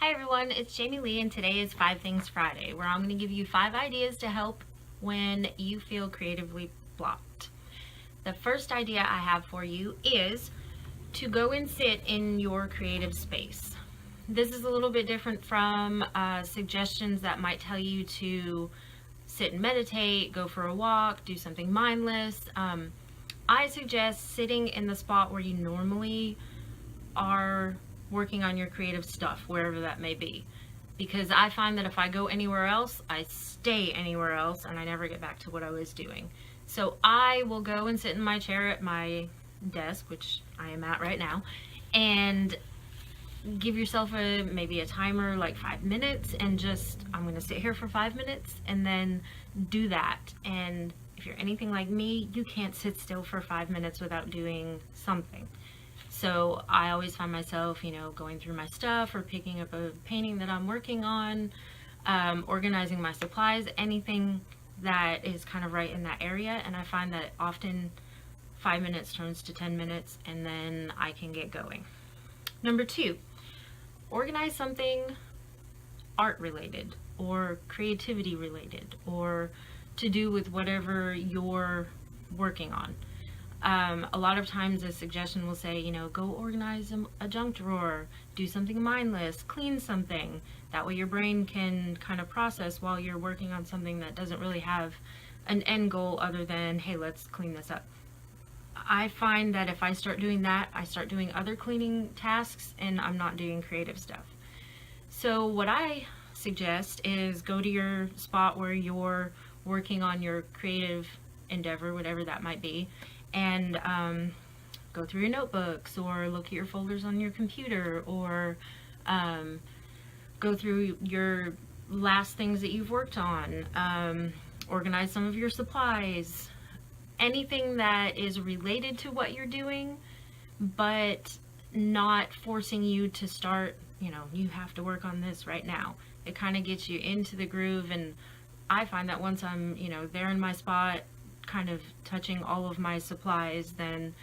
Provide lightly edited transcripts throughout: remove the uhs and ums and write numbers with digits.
Hi everyone, it's Jamie Lee and today is 5 Things Friday, where I'm going to give you 5 ideas to help when you feel creatively blocked. The first idea I have for you is to go and sit in your creative space. This is a little bit different from suggestions that might tell you to sit and meditate, go for a walk, do something mindless. I suggest sitting in the spot where you normally are working on your creative stuff, wherever that may be. Because I find that if I go anywhere else, I stay anywhere else and I never get back to what I was doing. So I will go and sit in my chair at my desk, which I am at right now, and give yourself maybe a timer like 5 minutes and just, I'm going to sit here for 5 minutes and then do that. And if you're anything like me, you can't sit still for 5 minutes without doing something. So I always find myself, going through my stuff or picking up a painting that I'm working on, organizing my supplies, anything that is kind of right in that area. And I find that often 5 minutes turns to 10 minutes and then I can get going. Number 2, organize something art related or creativity related or to do with whatever you're working on. A lot of times a suggestion will say, go organize a junk drawer, do something mindless, clean something. That way your brain can kind of process while you're working on something that doesn't really have an end goal other than, hey, let's clean this up. I find that if I start doing that, I start doing other cleaning tasks and I'm not doing creative stuff. So what I suggest is go to your spot where you're working on your creative endeavor, whatever that might be, and go through your notebooks or look at your folders on your computer or go through your last things that you've worked on, organize some of your supplies, anything that is related to what you're doing, but not forcing you to start, you have to work on this right now. It kind of gets you into the groove, and I find that once I'm, there in my spot, kind of touching all of my supplies, then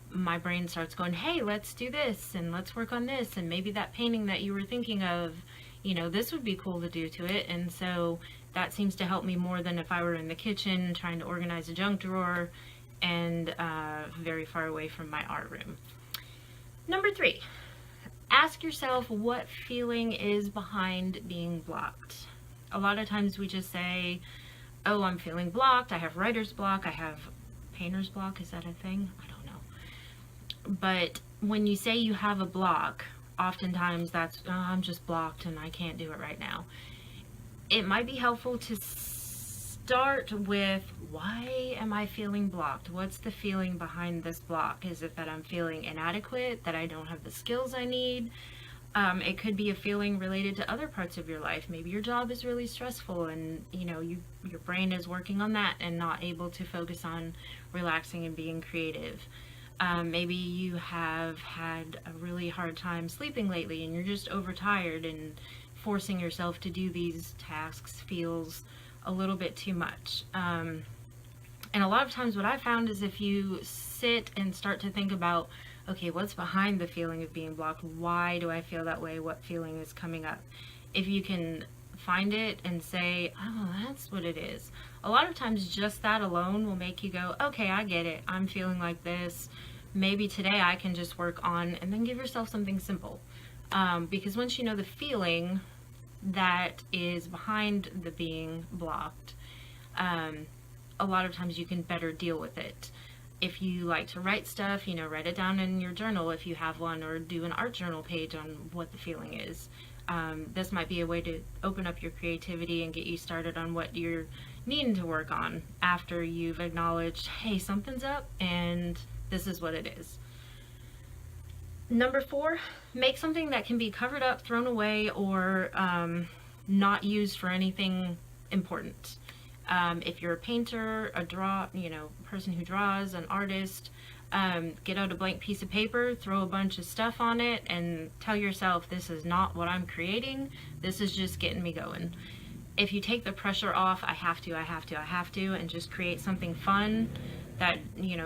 my brain starts going, hey, let's do this and let's work on this, and maybe that painting that you were thinking of, this would be cool to do to it. And so that seems to help me more than if I were in the kitchen trying to organize a junk drawer and very far away from my art room. Number 3, ask yourself what feeling is behind being blocked. A lot of times we just say, oh, I'm feeling blocked, I have writer's block, I have painter's block, is that a thing? I don't know. But when you say you have a block, oftentimes that's, oh, I'm just blocked and I can't do it right now. It might be helpful to start with, why am I feeling blocked? What's the feeling behind this block? Is it that I'm feeling inadequate, that I don't have the skills I need? It could be a feeling related to other parts of your life. Maybe your job is really stressful and your brain is working on that and not able to focus on relaxing and being creative. Maybe you have had a really hard time sleeping lately and you're just overtired, and forcing yourself to do these tasks feels a little bit too much. And a lot of times what I found is if you sit and start to think about, okay, what's behind the feeling of being blocked? Why do I feel that way? What feeling is coming up? If you can find it and say, oh, that's what it is. A lot of times just that alone will make you go, okay, I get it. I'm feeling like this. Maybe today I can just work on, and then give yourself something simple. Because once you know the feeling that is behind the being blocked, a lot of times you can better deal with it. If you like to write stuff, write it down in your journal if you have one, or do an art journal page on what the feeling is. This might be a way to open up your creativity and get you started on what you're needing to work on after you've acknowledged, hey, something's up and this is what it is. Number 4, make something that can be covered up, thrown away, or not used for anything important. If you're a painter, person who draws, an artist, get out a blank piece of paper, throw a bunch of stuff on it, and tell yourself, this is not what I'm creating, this is just getting me going. If you take the pressure off, I have to, and just create something fun that,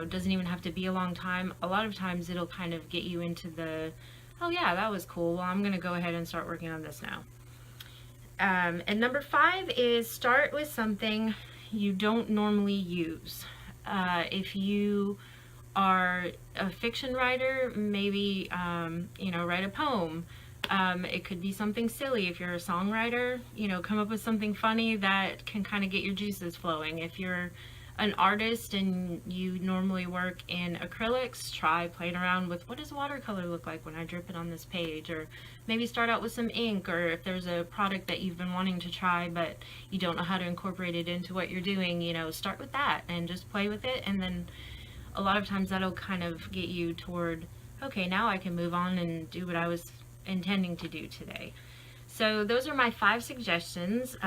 doesn't even have to be a long time, a lot of times it'll kind of get you into the oh yeah, that was cool. Well, I'm going to go ahead and start working on this now. And number 5 is start with something you don't normally use. If you are a fiction writer, maybe, write a poem. It could be something silly. If you're a songwriter, come up with something funny that can kind of get your juices flowing. If you're an artist and you normally work in acrylics, try playing around with what does watercolor look like when I drip it on this page, or maybe start out with some ink, or if there's a product that you've been wanting to try but you don't know how to incorporate it into what you're doing, start with that and just play with it, and then a lot of times that'll kind of get you toward, okay, now I can move on and do what I was intending to do today. So those are my 5 suggestions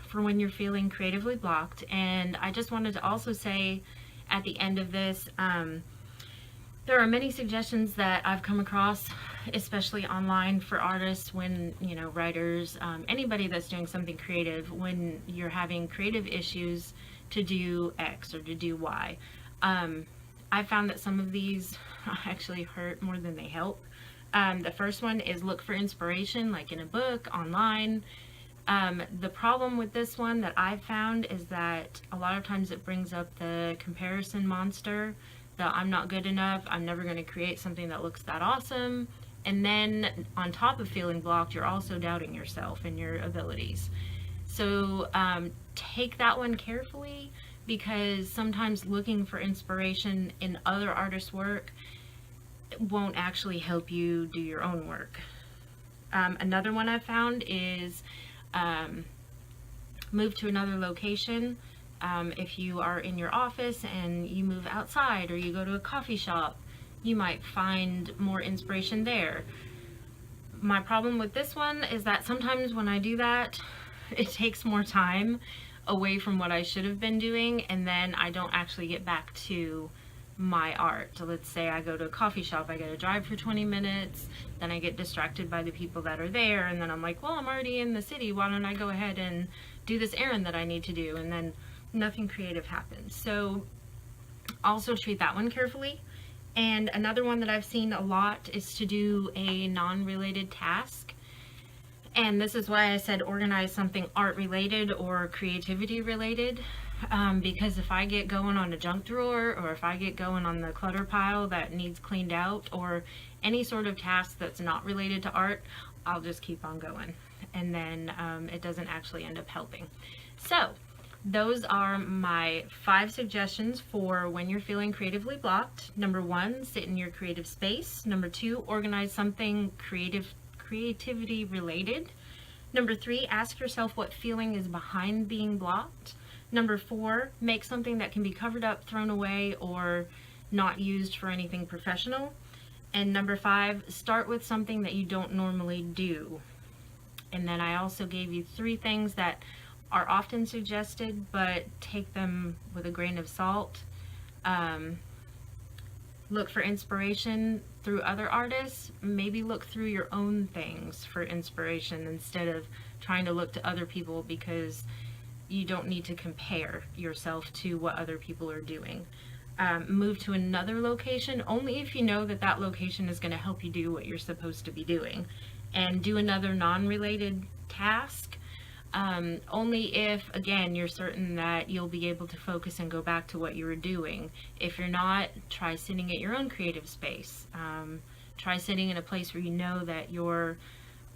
for when you're feeling creatively blocked. And I just wanted to also say at the end of this, there are many suggestions that I've come across, especially online, for artists when, writers, anybody that's doing something creative, when you're having creative issues to do X or to do Y. I found that some of these actually hurt more than they help. The first one is look for inspiration, like in a book, online. The problem with this one that I've found is that a lot of times it brings up the comparison monster, that I'm not good enough, I'm never going to create something that looks that awesome. And then on top of feeling blocked, you're also doubting yourself and your abilities. So take that one carefully, because sometimes looking for inspiration in other artists' work won't actually help you do your own work. Another one I've found is move to another location. If you are in your office and you move outside, or you go to a coffee shop, you might find more inspiration there. My problem with this one is that sometimes when I do that, it takes more time away from what I should have been doing, and then I don't actually get back to my art. So let's say I go to a coffee shop, I gotta drive for 20 minutes, then I get distracted by the people that are there, and then I'm like, well, I'm already in the city, why don't I go ahead and do this errand that I need to do, and then nothing creative happens. So also treat that one carefully. And another one that I've seen a lot is to do a non-related task. And this is why I said organize something art related or creativity related, because if I get going on a junk drawer, or if I get going on the clutter pile that needs cleaned out, or any sort of task that's not related to art, I'll just keep on going, and then it doesn't actually end up helping. So those are my 5 suggestions for when you're feeling creatively blocked. Number 1, sit in your creative space. Number 2, organize something creativity related. Number 3, ask yourself what feeling is behind being blocked. Number 4, make something that can be covered up, thrown away, or not used for anything professional. And number 5, start with something that you don't normally do. And then I also gave you 3 things that are often suggested, but take them with a grain of salt. Look for inspiration through other artists. Maybe look through your own things for inspiration instead of trying to look to other people, because you don't need to compare yourself to what other people are doing. Move to another location only if you know that that location is going to help you do what you're supposed to be doing. And do another non-related task only if, again, you're certain that you'll be able to focus and go back to what you were doing. If you're not, try sitting at your own creative space. Try sitting in a place where you know that you're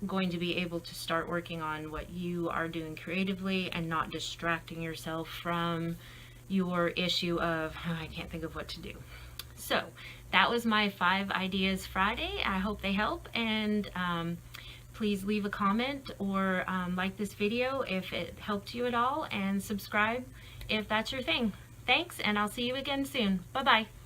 going to be able to start working on what you are doing creatively, and not distracting yourself from your issue of, oh, I can't think of what to do. So that was my 5 Ideas Friday. I hope they help, and please leave a comment or like this video if it helped you at all, and subscribe if that's your thing. Thanks, and I'll see you again soon. Bye-bye.